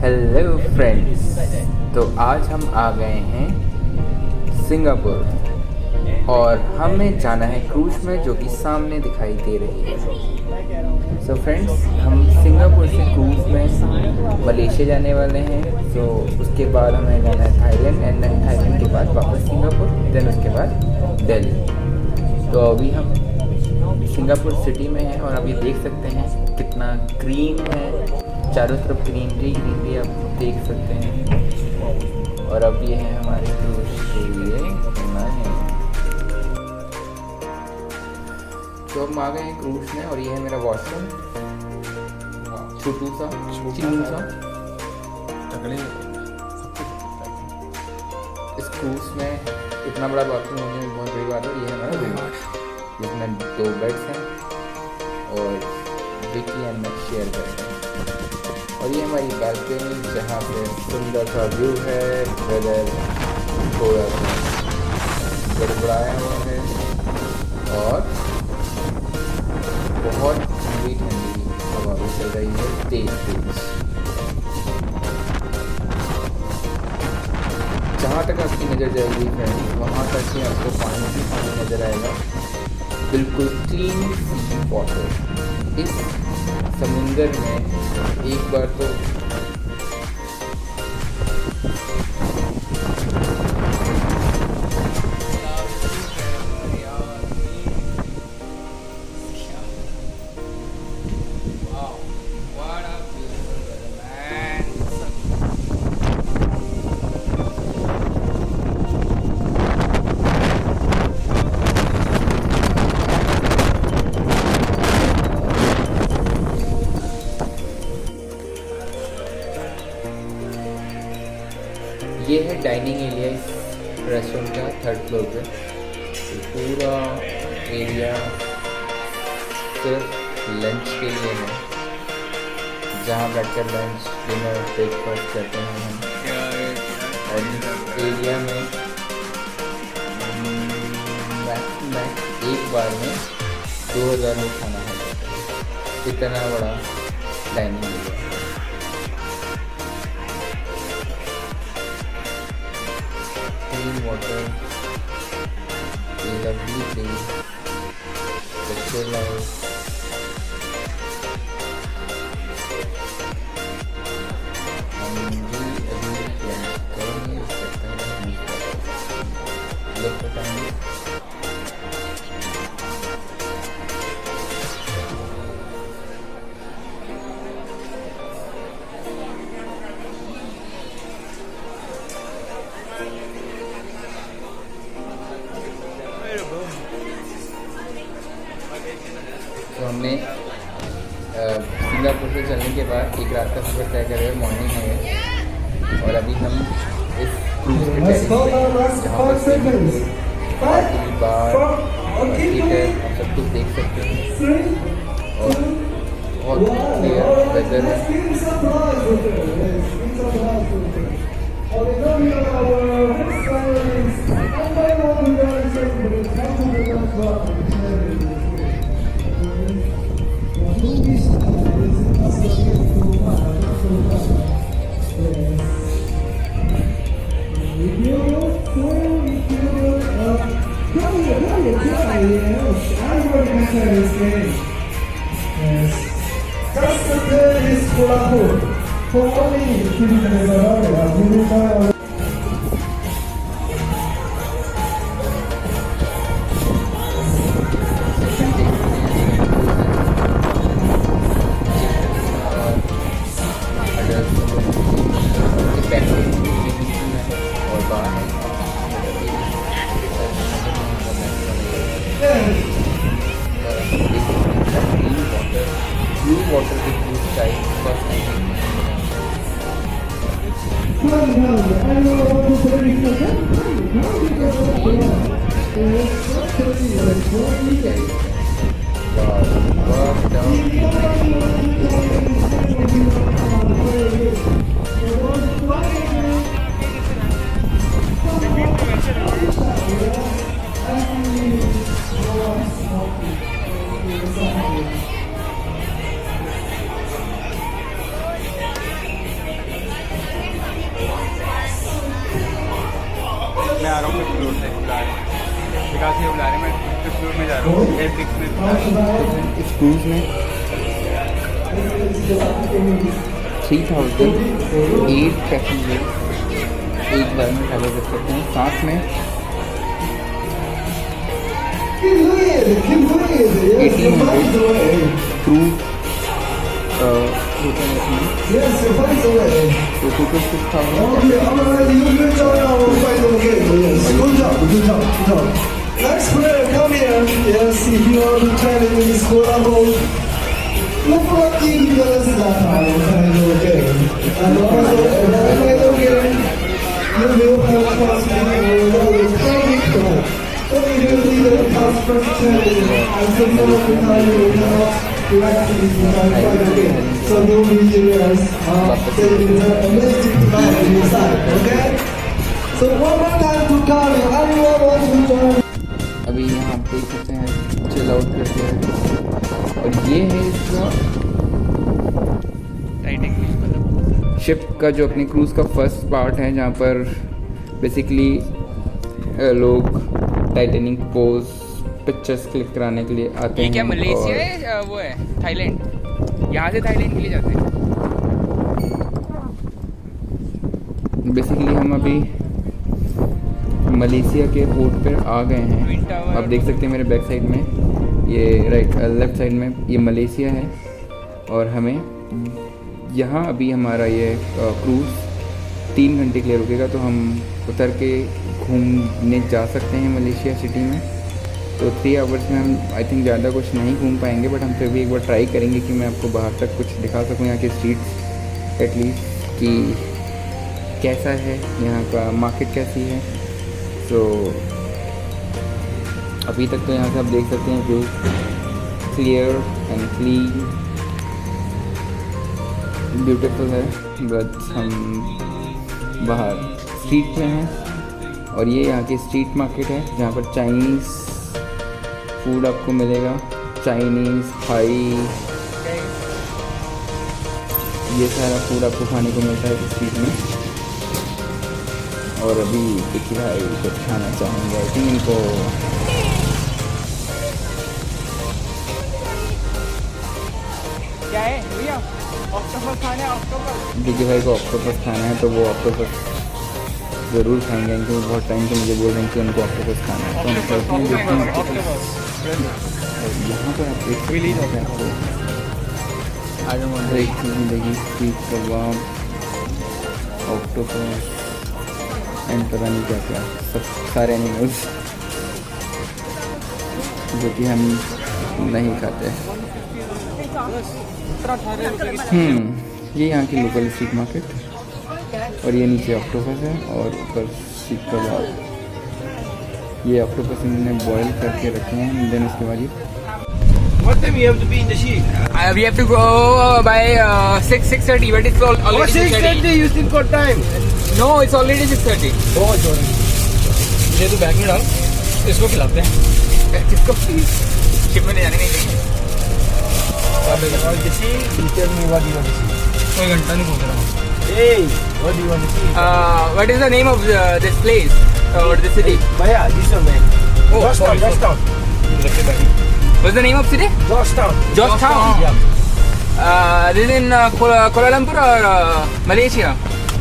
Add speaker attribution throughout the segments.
Speaker 1: Hello friends, तो आज हम आ गए हैं सिंगापुर और हमें जाना है क्रूज में जो कि सामने दिखाई दे रही है। सो फ्रेंड्स, हम सिंगापुर से क्रूज में मलेशिया जाने वाले हैं। सो उसके बाद हमें जाना है थाईलैंड एंड देन थाईलैंड के बाद वापस सिंगापुर, देन उसके बाद दिल्ली। तो अभी हम सिंगापुर सिटी में हैं और अब ये देख सकते हैं कितना ग्रीन है, चारों तरफ ग्रीनरी आप देख सकते हैं। और अब ये है हमारे क्रूज के लिए है। तो हम आ गए हैं क्रूज में और ये है मेरा वॉशरूम, छोटू सा चिन्नू सा। इस क्रूज में इतना बड़ा बाथरूम होने में बहुत बड़ी बात है। ये है हमारा रूम जिसमें 2 बेड्स हैं और विकी एंड मैं शेयर करते हैं। और ये हमारी बालकनी जहाँ पे सुंदर सा व्यू है, वेदर थोड़ा सा गड़बड़ाया हुआ है और बहुत ठंडी ठंडी हवा भी चल रही है, तेज तेज। जहाँ तक आपकी नज़र जाएगी फ्रेंड्स, वहाँ तक ही आपको पानी भी पानी नज़र आएगा, बिल्कुल क्लीन सी वाटर। इस समुंदर में एक बार तो ये है डाइनिंग एरिया इस रेस्टोरेंट का 3rd फ्लोर पे। तो पूरा एरिया सिर्फ लंच के लिए है, जहाँ बैठकर लंच डिनर ब्रेकफास्ट करते हैं हम। और इस एरिया में मैक्स एक बार में 2000 लोग खाना खा सकते हैं, इतना बड़ा डाइनिंग एरिया है। Water, a lovely place, the chill out. हम भी अभी प्लान करेंगे उसका लोग बताएंगे। तो हमने सिंगापुर से चलने के बाद एक रात का सफ़र तय करे, मॉर्निंग है और अभी हम इस क्रूज के टेरेस पे जहाँ पर पार्टी बार थिएटर आप सब कुछ देख सकते हैं और बहुत क्लियर वेदर है। Water with blue sky, first time. इस क्रूज में 3008 पैसेंजर एक बार में ट्रैवल कर सकते हैं। साथ में 1800 क्रू होता है इसमें, तो total 6000।
Speaker 2: Next player, come here. Yes, if you are the challenge is scoreable. Look for the team because that time okay. And also, okay. You will have a chance to so you will see the first challenge. And so some of the time you will not directly again. So don't be serious. There is an amazing time inside, okay? So one more time to come. Anyone wants to join?
Speaker 1: अभी यहाँ आप देख सकते हैं chill out करते हैं। और ये है इसका शिप का जो अपनी क्रूज़ का फर्स्ट पार्ट है, जहाँ पर बेसिकली लोग टाइटैनिक पोज पिक्चर्स क्लिक कराने के लिए आते हैं।
Speaker 3: ये क्या मलेशिया है वो है थाईलैंड? यहाँ से थाईलैंड के लिए जाते हैं।
Speaker 1: बेसिकली हम अभी मलेशिया के पोर्ट पर आ गए हैं। आप देख सकते हैं मेरे बैक साइड में, ये लेफ्ट साइड में ये मलेशिया है। और हमें यहाँ अभी हमारा ये क्रूज़ 3 घंटे के लिए रुकेगा, तो हम उतर के घूमने जा सकते हैं मलेशिया सिटी में। तो 3 आवर्स में हम आई थिंक ज़्यादा कुछ नहीं घूम पाएंगे, बट हम फिर भी एक बार ट्राई करेंगे कि मैं आपको बाहर तक कुछ दिखा सकूँ, यहाँ के स्ट्रीट्स एटलीस्ट कि कैसा है, यहाँ का मार्केट कैसी है। तो अभी तक तो यहाँ से आप देख सकते हैं view clear and clean beautiful है। बट हम बाहर स्ट्रीट में हैं और ये यहाँ की स्ट्रीट मार्केट है, जहाँ पर चाइनीज़ फूड आपको मिलेगा, चाइनीज़, थाई, ये सारा फूड आपको खाने को मिलता है इस स्ट्रीट में। और अभी देखिए भाई कुछ खाना चाहेंगे, आई थिंक इनको
Speaker 3: क्या है भैया? ऑक्टोपस खाना है, ऑक्टोपस।
Speaker 1: देखिए भाई को ऑक्टोपस खाना है तो वो ऑक्टोपस ज़रूर खाएंगे, क्योंकि वो बहुत टाइम से मुझे बोल रहे हैं कि उनको ऑक्टोपस खाना है। तो हम कहते हैं यहाँ पर आप एक एक चीज़ मिलेगी, सीख कबाब, ऑक्टोपस एंड पता नहीं क्या क्या, सब सारे एनिमल्स जो कि हम नहीं खाते। ये यहाँ की लोकल स्ट्रीट मार्केट, और ये नीचे ऑक्टोपस है और ऊपर सीख कबाब। ये ऑक्टोपस इन्होंने बॉयल करके रखे हैं, देन उसके बाद ये
Speaker 2: What time you have to be in the ship?
Speaker 3: We have to go by 6:30, but it's already 6:30.
Speaker 2: You still got time.
Speaker 3: No, it's already 6:30.
Speaker 2: Oh, sorry.
Speaker 3: ये तो बैग में डाल, इसको खिलाते हैं। किसको? शिप में ले जाने नहीं देंगे।
Speaker 2: You tell me what you want to see.
Speaker 3: कोई घंटा नहीं पहुँच रहा हूँ।
Speaker 2: Hey, what do you want to see?
Speaker 3: What is the name of this place or the city?
Speaker 2: Bhaiya, this one man.
Speaker 3: Oh, sorry,
Speaker 2: Georgetown.
Speaker 3: What's the name of city?
Speaker 2: Georgetown.
Speaker 3: Georgetown.
Speaker 2: Yeah.
Speaker 3: This is in Kuala Lumpur or Malaysia?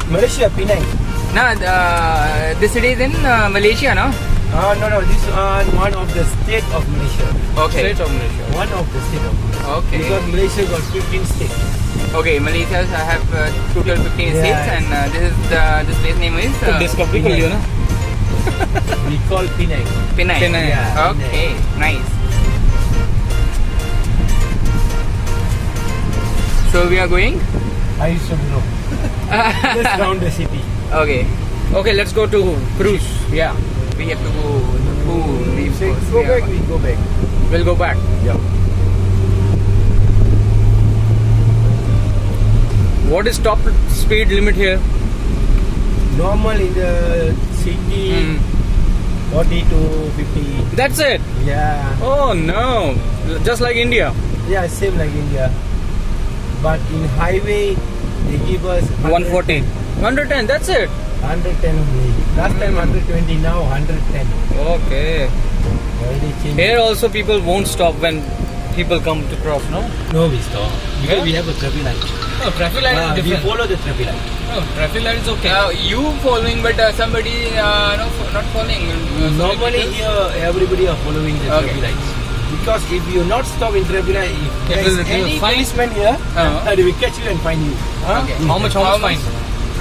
Speaker 2: Malaysia, Penang.
Speaker 3: No, this city is in Malaysia, no?
Speaker 2: No. This is one of the state of Malaysia.
Speaker 3: Okay. State of Malaysia.
Speaker 2: One of the state of Malaysia.
Speaker 3: Okay.
Speaker 2: Because Malaysia got 15 states.
Speaker 3: Okay, Malaysia have total 15 states, and this place name is
Speaker 2: Discovery कर लियो ना? We call Penang.
Speaker 3: Penang.
Speaker 2: Yeah,
Speaker 3: Okay, nice. So we are going.
Speaker 2: I should know. Let's round the city.
Speaker 3: Okay.
Speaker 4: Okay, let's go to cruise.
Speaker 3: Yeah. We have to go to
Speaker 2: Go back, we go back.
Speaker 4: We'll go back.
Speaker 2: Yeah.
Speaker 4: What is top speed limit here?
Speaker 2: Normal in the city, 40 to 50.
Speaker 4: That's it.
Speaker 2: Yeah.
Speaker 4: Oh no, just like India.
Speaker 2: Yeah, same like India. But in highway, they give us
Speaker 4: 140, 110. That's it.
Speaker 2: 110 only. Last time 120, now 110.
Speaker 4: Okay.
Speaker 3: Already changed.
Speaker 4: Here also people won't stop when people come to cross, no?
Speaker 3: No, we stop. Because
Speaker 4: Yeah?
Speaker 3: we have a traffic light.
Speaker 4: No, traffic light is
Speaker 3: We
Speaker 4: different.
Speaker 3: follow the traffic light.
Speaker 4: No, traffic light is okay.
Speaker 1: You following, but somebody not following.
Speaker 3: Normally here, everybody are following the
Speaker 1: Okay.
Speaker 3: traffic lights. Because if you not stop in traffic light, if there
Speaker 4: will
Speaker 3: is
Speaker 4: be
Speaker 3: any
Speaker 4: fine.
Speaker 3: policeman here,
Speaker 1: Uh-huh.
Speaker 3: they will catch you and fine you.
Speaker 1: Okay.
Speaker 4: How much fine?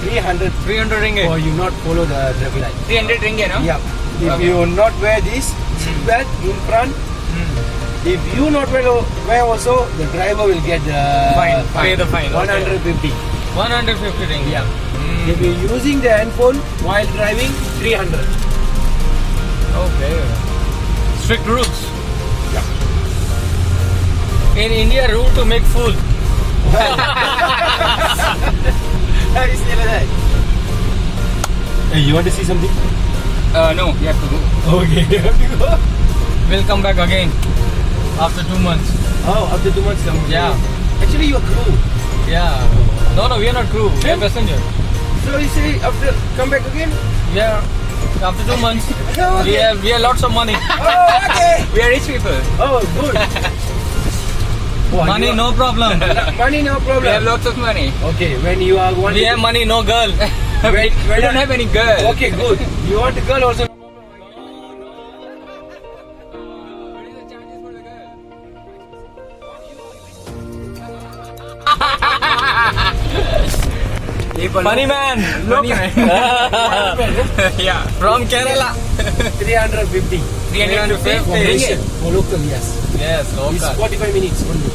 Speaker 3: 300
Speaker 4: 300 ringgit.
Speaker 3: for you not follow the traffic light.
Speaker 1: 300 ringgit, no?
Speaker 3: Yeah. If
Speaker 1: Okay.
Speaker 3: you not wear this seat belt in front, if you not wear also, the driver will get the
Speaker 4: Fine. Pay the fine, okay.
Speaker 3: 150.
Speaker 4: 150 ringgit.
Speaker 3: Yeah. If you're using the handphone while driving, 300.
Speaker 4: Okay. Strict rules. In India, rule to make fool.
Speaker 3: It's still like that. Hey, you want to see something?
Speaker 1: No, you have to go.
Speaker 3: Okay, you have to go.
Speaker 4: We'll come back again after 2 months.
Speaker 3: Oh, after 2 months come.
Speaker 4: Yeah.
Speaker 3: Actually, you are crew.
Speaker 4: Yeah. No, we are not crew. We are passenger.
Speaker 3: So you say after come back again?
Speaker 4: Yeah. After 2 months,
Speaker 3: Okay.
Speaker 4: we have lots of money.
Speaker 3: Oh, okay.
Speaker 1: We are rich people.
Speaker 3: Oh, good. Oh,
Speaker 4: Money,
Speaker 3: you are-
Speaker 4: no problem.
Speaker 3: Money, no problem.
Speaker 1: We have lots of money.
Speaker 3: Okay, when you are wanting.
Speaker 4: We have money, no girl.
Speaker 1: we don't have any girl.
Speaker 3: Okay, good. You want a girl also?
Speaker 4: Money man.
Speaker 1: Money, man. Yeah.
Speaker 4: From Kerala.
Speaker 3: 350.
Speaker 1: 350
Speaker 3: For
Speaker 1: ringgit.
Speaker 3: For local, yes.
Speaker 4: Yes,
Speaker 3: It's
Speaker 4: local.
Speaker 3: 45 minutes only.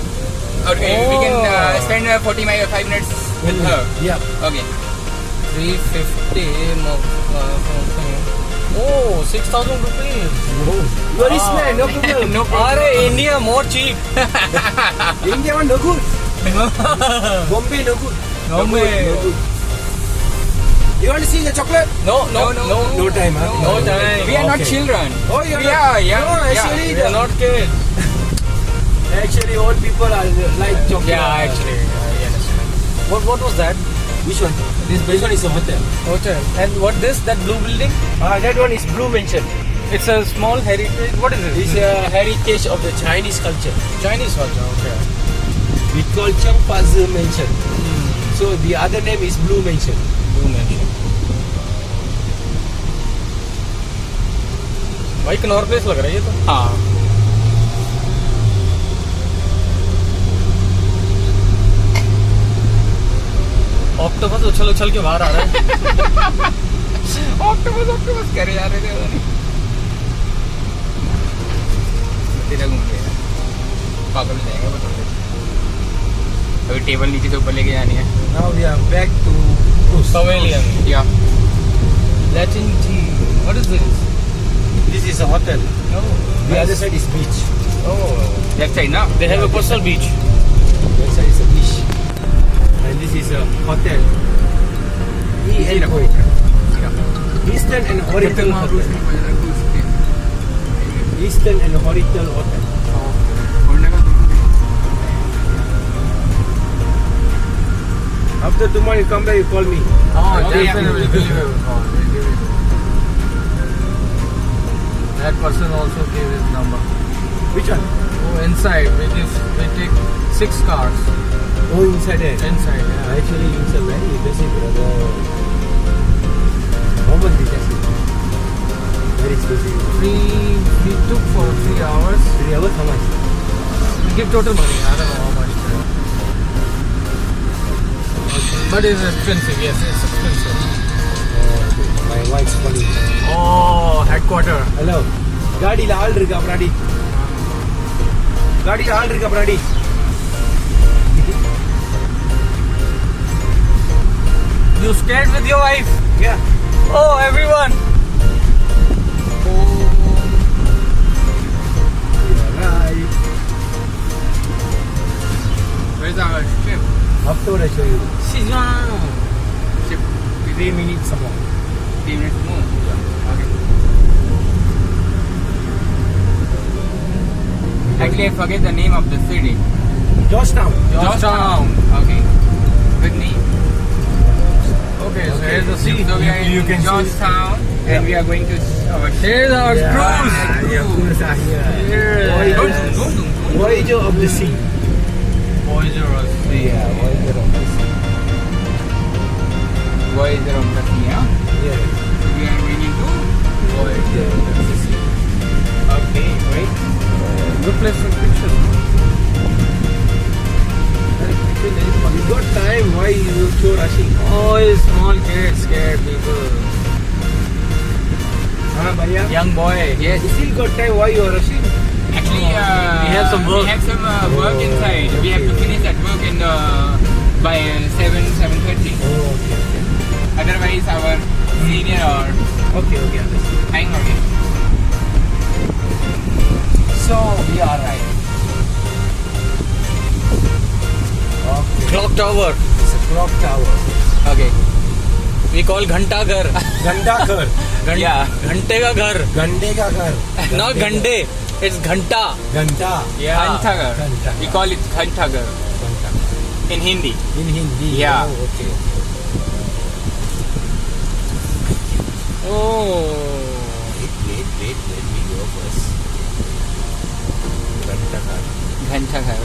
Speaker 1: Okay, we can
Speaker 4: Oh.
Speaker 1: spend 5 minutes with her.
Speaker 3: Yeah.
Speaker 1: Okay.
Speaker 4: 350. Oh, 6,000 rupees.
Speaker 3: You are rich man, no problem.
Speaker 1: No problem.
Speaker 4: Are India more cheap?
Speaker 3: India one no good. Bombay no good.
Speaker 4: Bombay.
Speaker 3: No good. You want to see the chocolate?
Speaker 4: No.
Speaker 3: No time, huh?
Speaker 4: No time.
Speaker 1: We are not
Speaker 3: Okay.
Speaker 1: children.
Speaker 3: Oh, you are
Speaker 1: We
Speaker 3: not-
Speaker 1: are young.
Speaker 3: No, actually,
Speaker 4: We are not kids.
Speaker 3: Actually, all people are like chocolate.
Speaker 4: Yeah, actually. I understand. What was that?
Speaker 3: Which one? This one is a hotel.
Speaker 4: Hotel. And what this? That blue building?
Speaker 3: That one is Blue Mansion.
Speaker 4: It's a small heritage. What is
Speaker 3: It's
Speaker 4: it?
Speaker 3: a heritage of the Chinese culture.
Speaker 4: Chinese hotel. Okay.
Speaker 3: We call Changpazi Mansion. So the other name is Blue Mansion.
Speaker 4: Blue mansion. भाई Knorr place लग रहा है ये तो.
Speaker 1: हाँ.
Speaker 4: Octopus उछल के बाहर आ रहा है.
Speaker 1: ऑक्टोपस करे जा रहे थे पता नहीं. तेरा घूम गया. पागल हो जाएगा बता दे. अभी टेबल नीचे से ऊपर लेके जानी है.
Speaker 3: Now we are back to cruise.
Speaker 4: Pavilion.
Speaker 1: या.
Speaker 4: Latin tea. What is this?
Speaker 3: This is a hotel.
Speaker 4: Oh.
Speaker 3: The other side is beach.
Speaker 4: Oh.
Speaker 1: Left side ना.
Speaker 4: They have a personal beach.
Speaker 3: That side is a beach. And this is a hotel. Eastern and Oriental Hotel. Eastern and Oriental Hotel. After tomorrow you come back, you call me.
Speaker 4: That person also gave his number.
Speaker 3: Which one?
Speaker 4: Oh, inside we take 6 cars.
Speaker 3: Oh, inside there.
Speaker 4: Inside, yeah.
Speaker 3: Actually, it's a very expensive, brother. How much is it? Very expensive.
Speaker 4: We took for 3 hours.
Speaker 3: 3 hours, how much?
Speaker 4: We give total money. I don't know how much. But it's expensive. Yes, it's expensive.
Speaker 3: My wife's calling.
Speaker 4: Oh, headquarter.
Speaker 3: Hello. गाड़ी लाल Rica प्राडी गाड़ी लाल Rica प्राडी
Speaker 4: You scared with your wife?
Speaker 3: Yeah.
Speaker 4: Oh, everyone.
Speaker 3: Right.
Speaker 1: Where's our ship?
Speaker 3: After I show you.
Speaker 4: Shizwan.
Speaker 1: Ship.
Speaker 3: 3 minutes more.
Speaker 1: 3 minutes more. Okay. Actually, I forget the name of the city.
Speaker 3: Georgetown.
Speaker 4: Georgetown.
Speaker 1: Okay. With me.
Speaker 4: Okay, so here's the sea.
Speaker 1: So we are
Speaker 3: You
Speaker 1: in
Speaker 3: can see-
Speaker 1: Georgetown. and we are going to our
Speaker 4: Here's our cruise.
Speaker 2: Voyager of the sea.
Speaker 4: Voyager of the sea.
Speaker 1: Yeah, Voyager of the sea. Voyager of the sea, huh?
Speaker 2: Yes.
Speaker 1: We are going into Voyager of the sea. Okay, great.
Speaker 4: Good place for pictures.
Speaker 2: You got time, why you so rushing?
Speaker 4: Oh, small kids, scared people.
Speaker 2: Huh, Bhaiya?
Speaker 4: Young boy.
Speaker 1: Yes.
Speaker 2: You still got time, why you are rushing?
Speaker 1: Actually,
Speaker 4: We have some work.
Speaker 1: We have some work inside. We have to finish that work in by 7:30.
Speaker 2: Oh, okay.
Speaker 1: Otherwise, our senior or
Speaker 2: Okay, understand.
Speaker 1: time again. So we are right.
Speaker 2: Okay.
Speaker 4: Clock tower.
Speaker 2: It's a clock tower.
Speaker 1: Okay.
Speaker 4: We call घंटा घर.
Speaker 2: Ganda Ghar.
Speaker 1: Yeah.
Speaker 4: घंटे का घर.
Speaker 2: Gande ka ghar.
Speaker 4: Not घंटे. It's घंटा.
Speaker 2: Ganta.
Speaker 4: Yeah.
Speaker 1: Ghantaghar.
Speaker 2: Ghantaghar.
Speaker 1: We call it Ghantaghar
Speaker 2: Ganta.
Speaker 1: in Hindi.
Speaker 2: In Hindi.
Speaker 1: Yeah.
Speaker 2: Oh, okay.
Speaker 4: Oh.
Speaker 2: Wait. Let me go first. Ganta Ghar.
Speaker 1: Ghantaghar.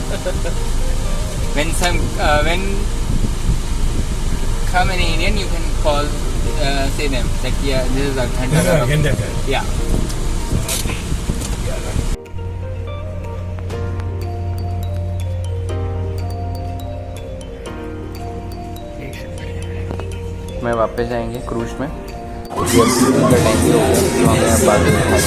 Speaker 1: when come in Indian, you can call say them like yeah, this is a Ghantaghar.
Speaker 2: Ganda Ghar.
Speaker 1: Yeah. मैं वापस जाएंगे cruise में का time भी होगा तो हमें अब बाद में और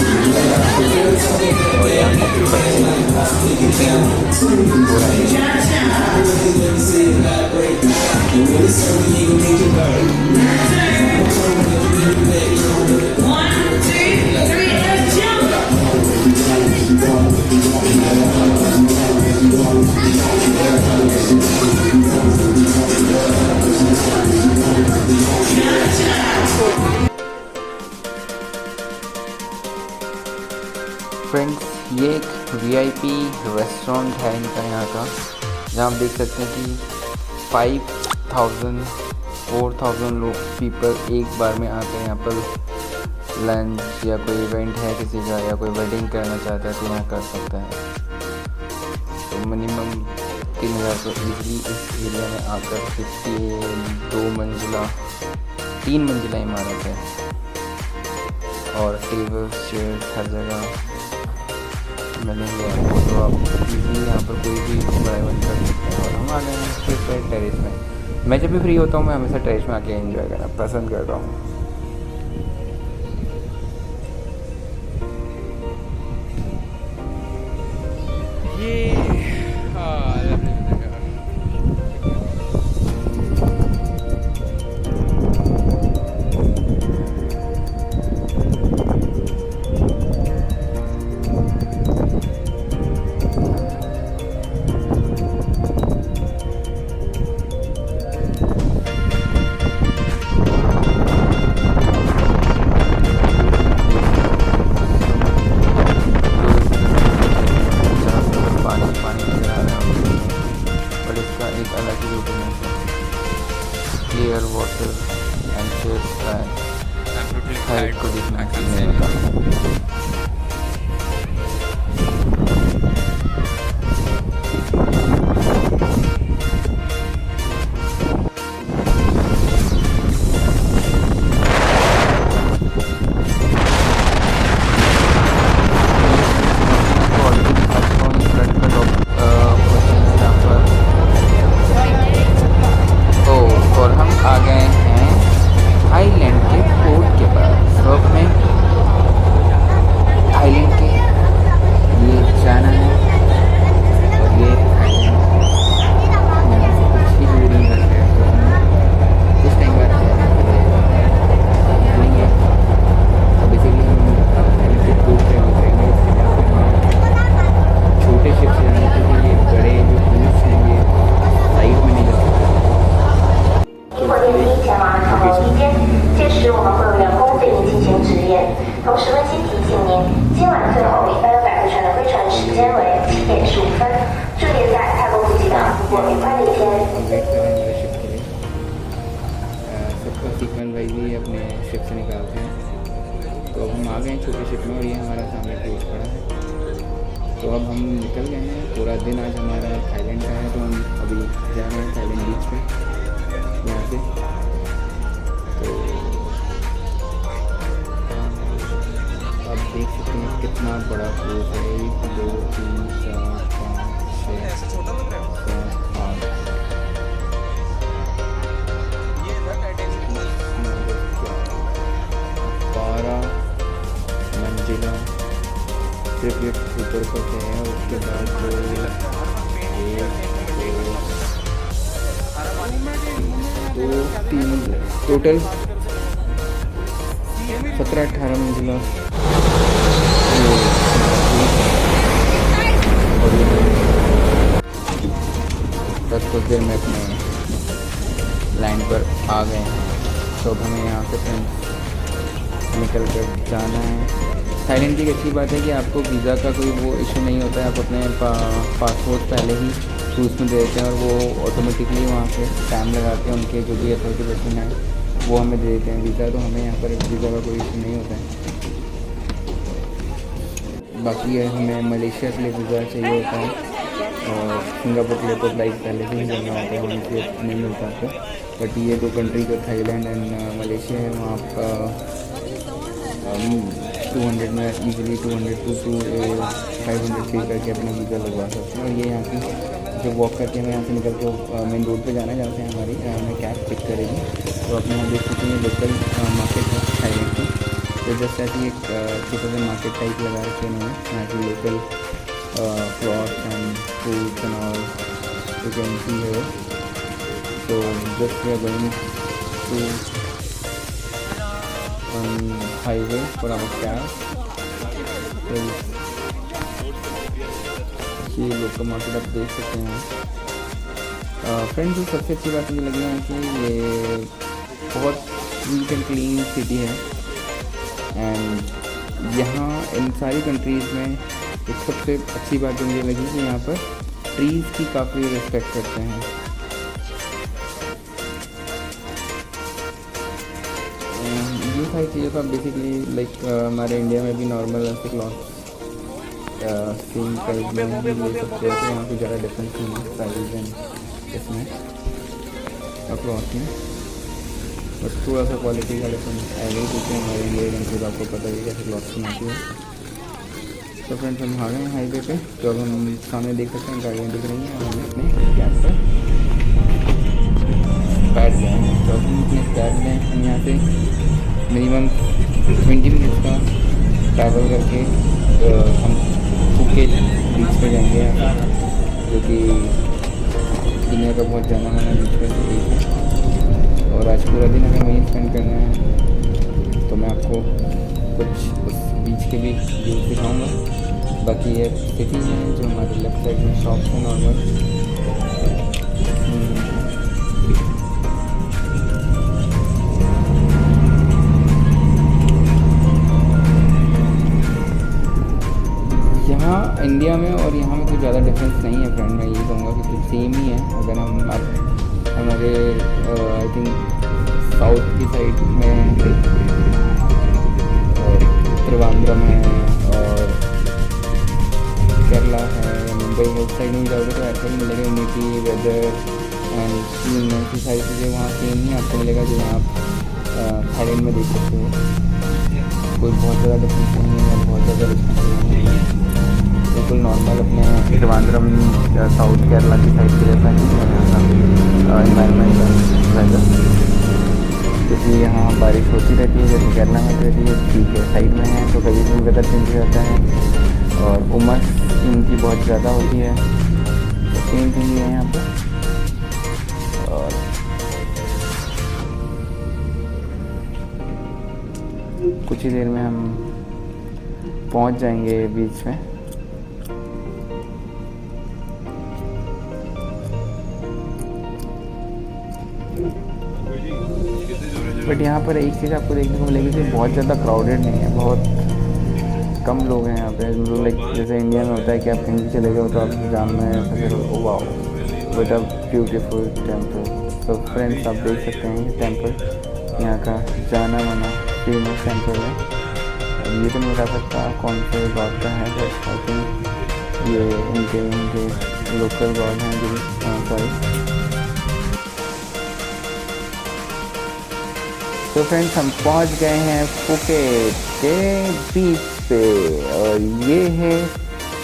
Speaker 1: फ्रेंड्स ये एक वीआईपी रेस्टोरेंट है इनका यहाँ का, जहाँ आप देख सकते हैं कि 4,000 लोग पीपल एक बार में आकर यहाँ पर लंच या कोई इवेंट है किसी का या कोई वेडिंग करना चाहता है तो यहाँ कर सकता है। तो मिनिमम 3,000 तो ईज़िली इस एरिया में आकर 3 मंजिला इमारत है और टेबल्स चेयर्स हर जगह मिलेंगे आपको, तो आप इजीली यहाँ पर कोई भी बड़ा इवेंट कर सकते हैं। और हम आ गए हैं फिर टेरेस में। मैं जब भी फ्री होता हूँ मैं हमेशा टेरेस में आके एंजॉय करना पसंद करता हूँ। Clear water and clear sky हर एक को देखना मिलेगा। और हम आ गए हैं थाईलैंड के पोर्ट के पास। तो अब हमें थाईलैंड के ये जाना है और ये थाईलैंड यहाँ से कुछ ही दूरी पर है, तो हम कुछ टाइम बाद निकलेंगे। तो बेसिकली हम थाईलैंड के पोर्ट पे उतरेंगे, उसके बाद फिर हम छोटे शिप से जाने के लिए बड़े जो क्रूज हैं ये साइड में नहीं जा सकते।
Speaker 5: 经过电梯前往长楼梯间，届时我们会有员工对您进行指演。同时温馨提醒您，今晚最后一班返回船的飞船时间为7点15分。祝您在泰国普吉岛度过愉快的一天。
Speaker 1: शिप के लिए सबका सीक्वेंस वाइज ही अपने शिप से निकालते हैं। आ गए हैं छोटे शिप में और ये हमारा सामने कोच खड़ा है। तो अब हम निकल गए हैं, पूरा दिन आज हमारा थाईलैंड का है। तो हम अभी जा रहे हैं थाईलैंड बीच पे यहाँ से। तो आप देख सकते हैं कितना बड़ा क्रूज है, 1 2 3 4 5 6 7 8 12 मंजिला सिर्फ ये ऊपर तक है। उसके बाद 2 3 टोटल 17-18 मंजिला। बस कुछ देर में अपने लाइन पर आ गए हैं। तो अब हमें यहाँ से निकल कर जाना है। थाईलैंड की एक अच्छी बात है कि आपको वीज़ा का कोई वो इशू नहीं होता है। आप अपने पासपोर्ट पहले ही क्रूज में दे देते हैं और वो ऑटोमेटिकली वहाँ पे टाइम लगाते हैं। उनके जो भी अथॉरिटी पर्सन है वो हमें दे देते हैं वीज़ा। तो हमें यहाँ पर वीज़ा का कोई इशू नहीं होता है। बाकी है हमें मलेशिया के लिए वीज़ा चाहिए होता है और सिंगापुर के लिए तो अप्लाई पहले से ही करना होता है, वहाँ से नहीं मिलता आपको। बट ये 2 कंट्री जो थाईलैंड एंड मलेशिया है वहाँ आपका 200 में ईजिली 200 to 500 पे करके अपना वीज़ा लगवा सकते हैं। और ये यहाँ की जो वॉक करके हमें यहाँ से निकल के मेन रोड पे जाना चाहते हैं, हमारी हमें कैब पिक करेगी। तो अपने यहाँ देख सकते हैं लोकल मार्केट है थाईलैंड की। तो जस्ट ऐसी एक छोटा सा मार्केट टाइप लगा रखे उन्होंने यहाँ की local cloth and foods and all you can see है। तो just we are going to highway for our cab. तो ये लोकल मार्केट आप देख सकते हैं। फ्रेंड्स सबसे अच्छी बात मुझे लगी है कि ये बहुत नीट एंड क्लीन सिटी है। एंड यहाँ इन सारी कंट्रीज़ में एक सबसे अच्छी बात जो मुझे लगी कि यहाँ पर ट्रीज़ की काफ़ी रिस्पेक्ट करते हैं। ये सारी चीज़ें तो बेसिकली लाइक हमारे इंडिया में भी नॉर्मल ऐसे क्लॉथ सेम प्राइस में ये सब चीज़ें तो यहाँ पे ज़्यादा डिफरेंस नहीं है प्राइस एंड इसमें क्लॉथ में। बस थोड़ा सा क्वालिटी का डिफरेंस आएगा ही क्योंकि हमारे इंडिया कंट्री आपको पता ही कैसे क्लॉथ बनाती है। तो फ्रेंड्स हम आ गए हैं हाईवे पे। तो अब हम सामने देख सकते हैं गाड़ियाँ दिख रही हैं और हम अपने कैब पर बैठ गए हैं। तो हम अपने कैब में हम यहाँ से मिनिमम 20 मिनट्स का ट्रैवल करके हम फुकेट बीच पे जाएंगे, जो कि दुनिया का बहुत जाना माना बीच में से एक है। और आज पूरा दिन हमें वहीं स्पेंड करना है। तो मैं आपको कुछ उस बीच के भी व्यू दिखाऊंगा। बाकी ये सिटी है जो हमारे लेफ्ट साइड में शॉप्स हैं नॉर्मल। यहाँ इंडिया में और यहाँ में कुछ ज़्यादा डिफरेंस नहीं है फ्रेंड। मैं यही कहूँगा कि कुछ सेम ही है। अगर हम अब हमारे आई थिंक साउथ की साइड में त्रिवेंद्रम है और केरला है या मुंबई है, उस साइड में जाओगे तो ऐसा ही मिलेगा। यूनिटी वेदर एंड क्लीननेस की सारी चीज़ें वहाँ सेम ही आपको मिलेगा जो आप थाईलैंड में देख सकते हो। कोई बहुत ज़्यादा डिफरेंस नहीं है, बहुत ज़्यादा डिफरेंस नहीं है। बिल्कुल नॉर्मल अपने त्रिवेंद्रम साउथ केरला की साइड के जैसा ही है इन्वायरमेंट वेदर। क्योंकि यहाँ बारिश होती रहती है जैसे केरला में रहती है, ठीक है साइड में है तो कभी भी वेदर चेंज रहता है और उमस इनकी बहुत ज़्यादा होती है। तो सेम थिंग है यहाँ पर। और कुछ ही देर में हम पहुँच जाएंगे बीच में। बट यहाँ पर एक चीज़ आपको देखने को मिलेगी कि बहुत ज़्यादा क्राउडेड नहीं है, बहुत कम लोग हैं यहाँ पे। मतलब लाइक जैसे इंडिया में होता है कि आप कहीं भी चले गए तो आप जाम में फिर wow but a beautiful temple. तो फ्रेंड्स आप देख सकते हैं ये टेम्पल यहाँ का जाना माना फेमस टेम्पल है। अब ये तो नहीं बता सकता कौन से गॉड का है, बट आई थिंक ये उनके लोकल गॉड हैं जो सॉरी। तो फ्रेंड्स हम पहुंच गए हैं फुकेट के बीच पे और ये है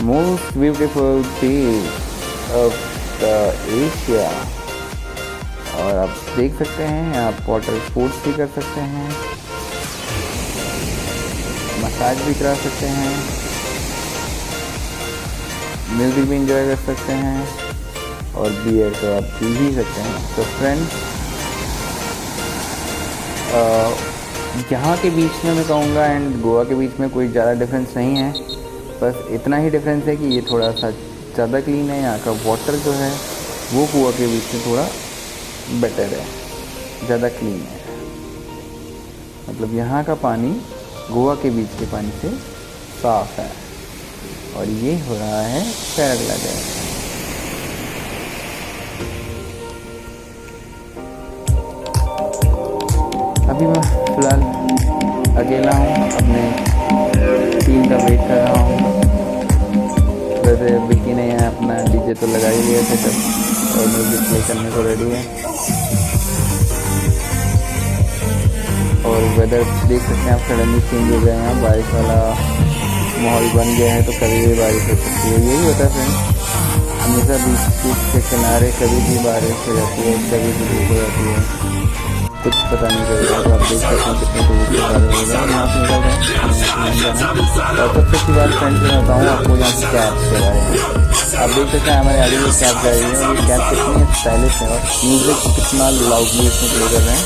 Speaker 1: most beautiful beach of the Asia. और आप देख सकते हैं आप वाटर स्पोर्ट्स भी कर सकते हैं, मसाज भी करा सकते हैं, म्यूज़िक भी इंजॉय कर सकते हैं और बियर तो आप पी ही सकते हैं। तो फ्रेंड्स यहाँ के बीच में मैं कहूँगा एंड गोवा के बीच में कोई ज़्यादा डिफरेंस नहीं है, बस इतना ही डिफरेंस है कि ये थोड़ा सा ज़्यादा क्लीन है। यहाँ का वाटर जो है वो गोवा के बीच में थोड़ा बेटर है, ज़्यादा क्लीन है। मतलब यहाँ का पानी गोवा के बीच के पानी से साफ़ है। और ये हो रहा है पैराग्लाइडिंग। अभी मैं फ़िलहाल अकेला हूँ, अपने टीम का वेट कर रहा हूँ। वैसे विकी ने यहाँ अपना डीजे तो लगा ही लिया सेटअप और म्यूज़िक प्ले करने को रेडी है। और वेदर देख सकते हैं आप, सडनली चेंज हो गया है, बारिश वाला माहौल बन गया है, तो कभी भी बारिश हो सकती है। यही होता है फ्रेंड्स, हमेशा बीच के किनारे कभी भी बारिश हो जाती है, कभी भी धूप हो जाती है, कुछ पता नहीं चलता। तो आप देख सकते हैं कितने दूर के बादल हो गए, यहाँ से निकल रहे हैं। और सबसे अच्छी बात फ्रेंड्स मैं बताऊँ आपको यहाँ की कैब के बारे में। आप देख सकते हैं हमारे आगे ये कैब जा रही है और ये कैब कितनी स्टाइलिश है और म्यूज़िक कितना लाउडली इसमें प्ले कर रहे हैं।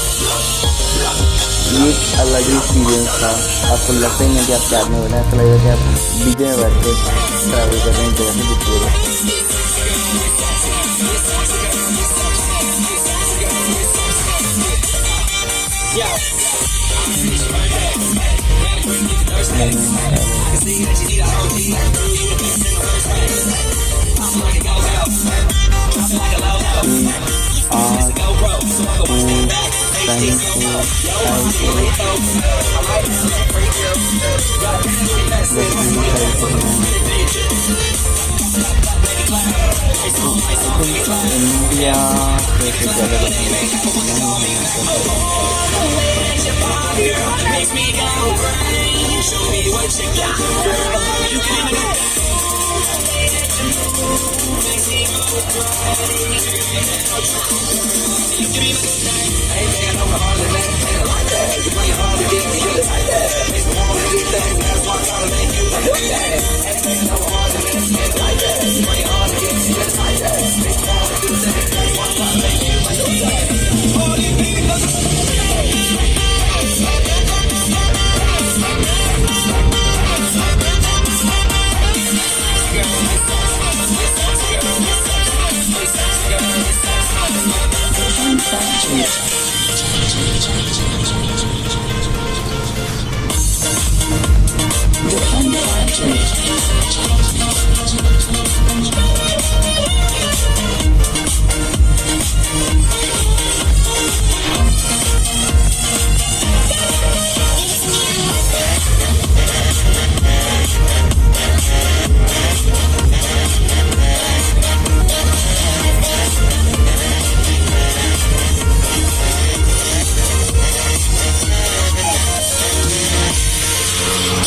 Speaker 1: ये एक अलग ही एक्सपीरियंस था। आपको लगता ही नहीं कि आप कैब में बैठे हैं, ऐसा लगेगा कि आप डीजे में बैठ के ट्रैवल कर रहे हैं जगह से दूसरी जगह। इंडिया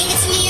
Speaker 6: It's me,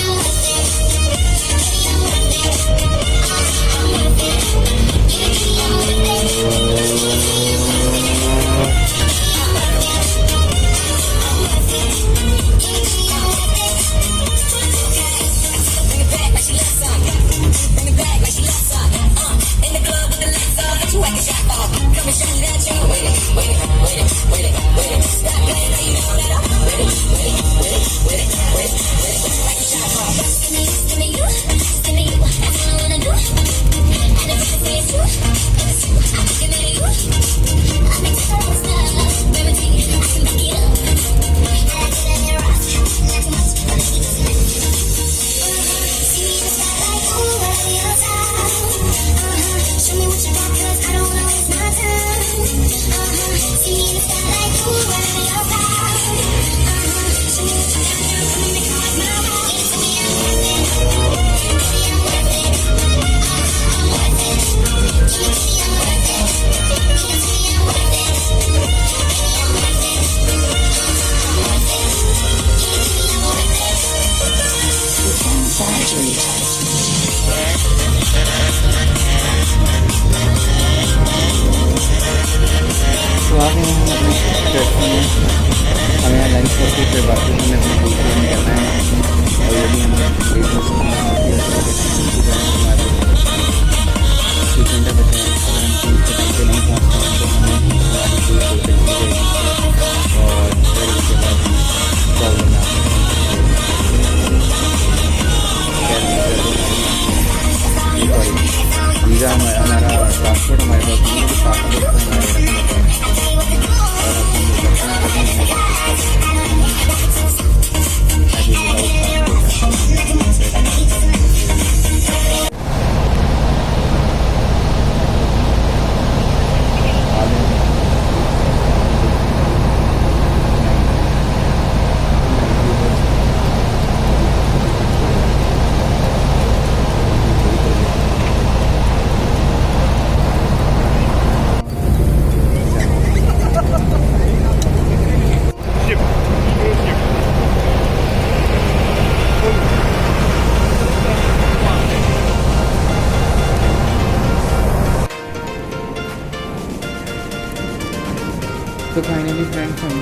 Speaker 1: तो फाइनली फ्रेंड्स हम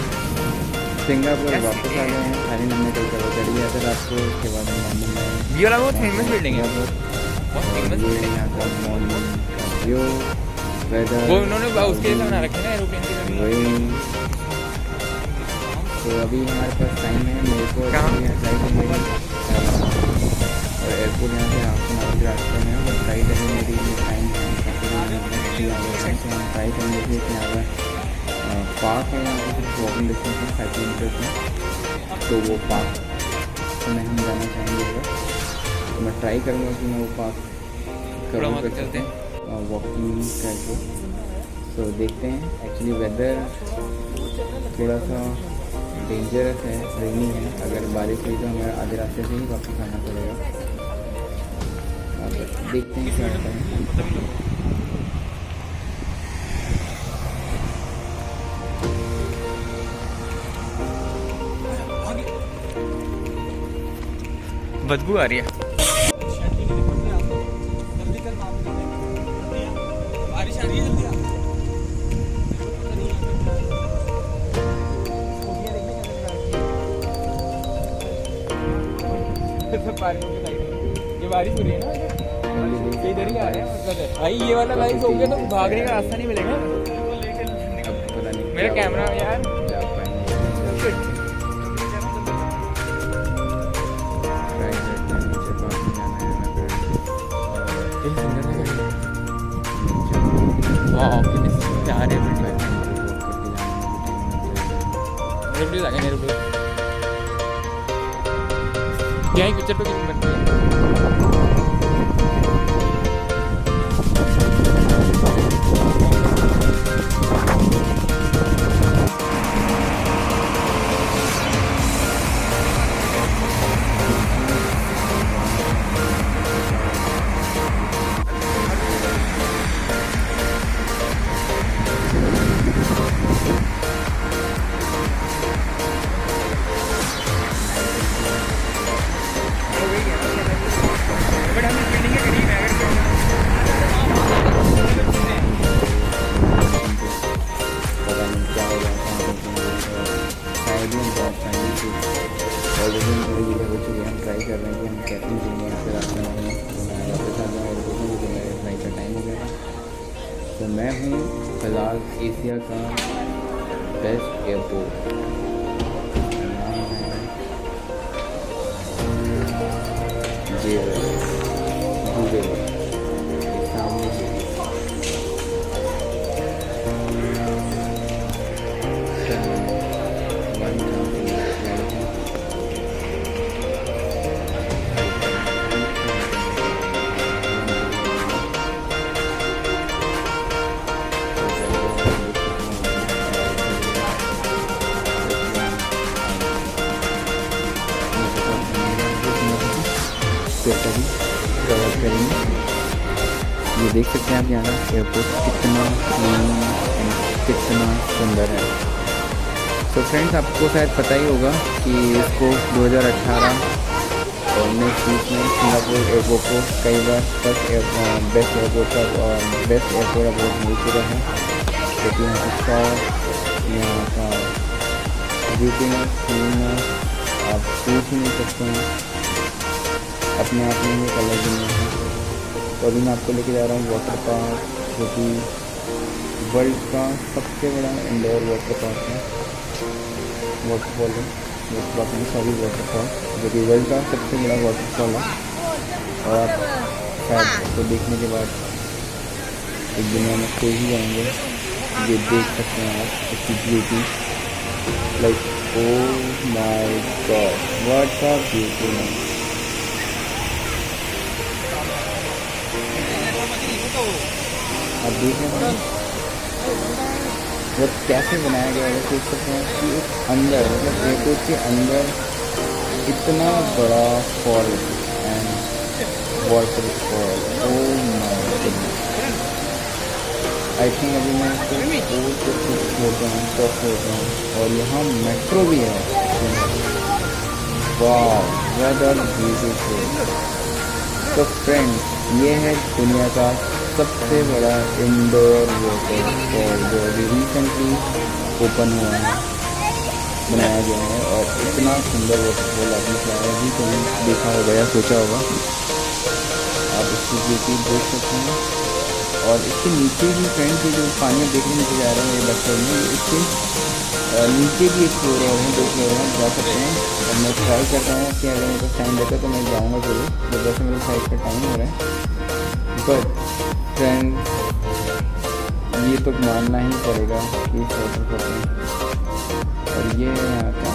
Speaker 1: सिंगापुर वापस आ गए हैं। थाईलैंड हमने कल कवर कर लिया था रात को, उसके बाद हम मॉर्निंग में
Speaker 4: ये वाला बहुत फेमस बिल्डिंग है।
Speaker 1: और
Speaker 4: famous
Speaker 1: ये
Speaker 4: building है।
Speaker 1: यहाँ का मॉर्निंग का व्यू, वेदर,
Speaker 4: वो उन्होंने उसके जैसा बना रखे ना एरोप्लेन की जमीन।
Speaker 1: रेन। तो अभी हमारे पास टाइम है, मेरे को
Speaker 4: कहाँ?
Speaker 1: फ्लाइट है मेरी और एयरपोर्ट यहाँ से हाफ एन आवर के रास्ते में है। बट फ्लाइट अभी मेरी टाइम है तो हम ट्राई करेंगे कि यहाँ पर पार्क है, यहाँ पर कुछ वॉकिंग डिस्टेंस है 5 किलोमीटर में, तो वो पार्क में हम जाना चाहेंगे अगर, तो मैं ट्राई करूँगा कि मैं वो पार्क
Speaker 4: थोड़ा वहाँ
Speaker 1: कर
Speaker 4: तक चलते हैं।
Speaker 1: वॉकिंग करके। तो देखते हैं। एक्चुअली वेदर थोड़ा सा डेंजरस है, रेनी है। अगर बारिश हुई तो हमें आधे रास्ते से ही वापस आना पड़ेगा। अब देखते हैं क्या होता है।
Speaker 4: बदबू आ रही है। बारिश आ रही है, जल्दी आ। ये बारिश हो रही है ना, ये इधर ही आ रहे हैं मतलब भाई। ये वाला बारिश हो गया तो भागने का रास्ता नहीं मिलेगा।
Speaker 1: अब पता नहीं
Speaker 4: मेरा
Speaker 1: क्या
Speaker 4: कैमरा
Speaker 1: होगा,
Speaker 4: यार
Speaker 1: जा पाएंगे। ट्राई करते हैं, नीचे पास में जाना है ना
Speaker 4: वाह कितने प्यारे बिल्डिंग।
Speaker 1: करके जाने में भी टाइम लग जाएगा।
Speaker 4: मेरे प्लीज आ गए मेरे प्लीज। क्या ही पिक्चर पे कितनी बनती है। बट हम इस बिल्डिंग के करीब है।
Speaker 1: पता नहीं क्या होगा, शायद ही हम पहुँच पाएंगे कि ऑलरेडी हम थोड़ी देर हो चुकी है। हम ट्राई कर रहे हैं कि हम कैसे निकलेंगे यहाँ से रास्ते में वापस आ जाएँ एयरपोर्ट में, क्योंकि मेरे फ्लाइट का टाइम हो गया है। तो मैं हूँ फिलहाल एशिया का बेस्ट एयरपोर्ट, सामने से कभी कवर करेंगे। ये देख सकते हैं आप यहाँ का एयरपोर्ट कितना क्लीन एंड कितना सुंदर है। तो फ्रेंड्स आपको शायद पता ही होगा कि इसको 2018 और नेक्स्ट वीक में सिंगापुर एयरपोर्ट को कई बार फर्स्ट बेस्ट एयरपोर्ट का बेस्ट एयरपोर्ट अवार्ड मिल चुका है, क्योंकि यहाँ का यहाँ का ब्यूटीनेस क्लीननेस आप पूछ ही नहीं सकते हैं, अपने आप में एक अलग दुनिया है। तो अभी मैं आपको लेके जा रहा हूँ वाटर पार्क, जो कि वर्ल्ड का सबसे बड़ा इंडोर वाटर पार्क है। वाटरफॉल है, वाटर पार्क में सॉरी वाटरफॉल, जो कि वर्ल्ड का सबसे बड़ा वाटरफॉल है। और शायद इसको देखने के बाद एक दुनिया में खो ही जाएंगे। ये देख सकते हैं आप इसकी beauty, like oh my God what a beauty man. आप देख रहे हैं मतलब कैसे बनाया गया है। सोच सकते हैं कि एक अंदर मतलब एयरपोर्ट के अंदर इतना बड़ा fall and waterfall, oh my goodness. I think अभी मैं इसको होता हूँ टॉप होता हूँ। और यहाँ मेट्रो भी है। वाह व्हाट अ ब्यूटीफुल। तो फ्रेंड्स ये है दुनिया का सबसे बड़ा इंडोर वाटरफॉल जो अभी रिसेंटली ओपन हुआ है, बनाया गया है। और इतना सुंदर वाटरफॉल आपने शायद ही कभी देखा होगा या सोचा होगा। आप इसकी ब्यूटी देख सकते हैं। और इसके नीचे भी फ्रेंड्स ये जो पानी आप देखने नीचे जा रहे हैं ये बच्चों में, इसके नीचे भी एक फ्लोर और है, 2 फ्लोर हैं, जा सकते हैं। और मैं ट्राई करता हूँ कि अगर मेरे पास टाइम रहता है तो मैं जाऊँगा जरूर, जब वैसे मेरे साइड का टाइम हो रहा है। बट फ्रेंड्स ये तो मानना ही पड़ेगा कि इस वाटरफॉल में, और ये है यहाँ का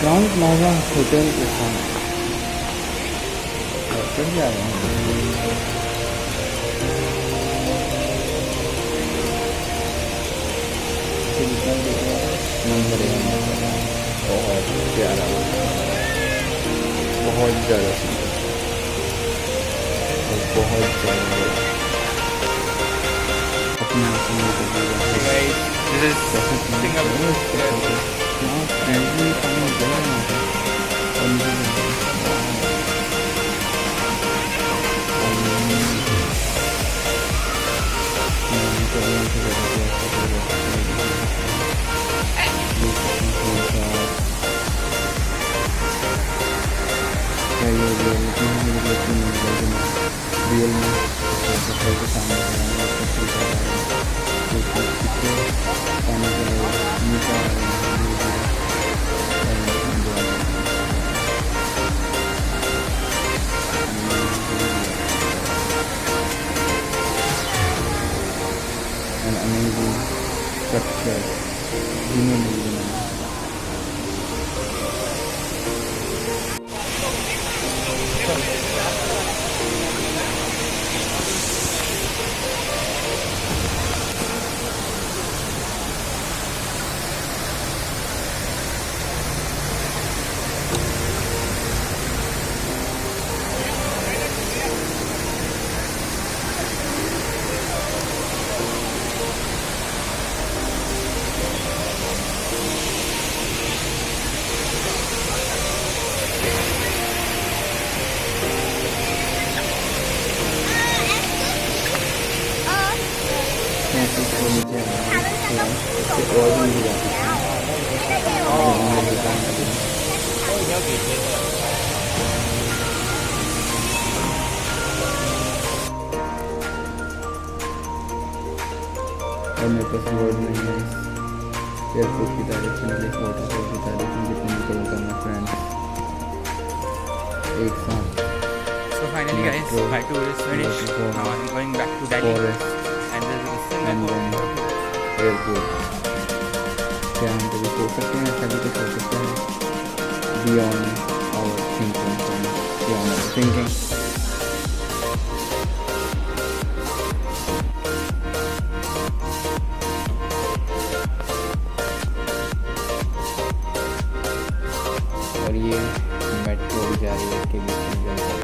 Speaker 1: क्राउन प्लाजा होटल के सामने चल जा रहे हैं। नंबर बहुत प्यारा, बहुत ज़्यादा सुंदर और बहुत ज़्यादा अपने आप में फ्रेंडली पानी दे रहे हैं। रियल में के सामने an amazing structure humanly बनाया। और मेरे पास वर्ड नहीं है एयरपोर्ट की तारीफ के लिए, वाटरफॉल की तारीफ में जितने भी करो करना फ्रेंड्स एक साथ।
Speaker 4: So finally guys, my tour is finished. Now I'm going back to Delhi.
Speaker 1: Forest
Speaker 4: And this is
Speaker 1: and then airport. क्या हम कभी सोच सकते हैं ऐसा भी तो सोच सकते हैं beyond our thinking, beyond our thinking. और ये मेट्रो भी जा रही है के बीच में जा रही है।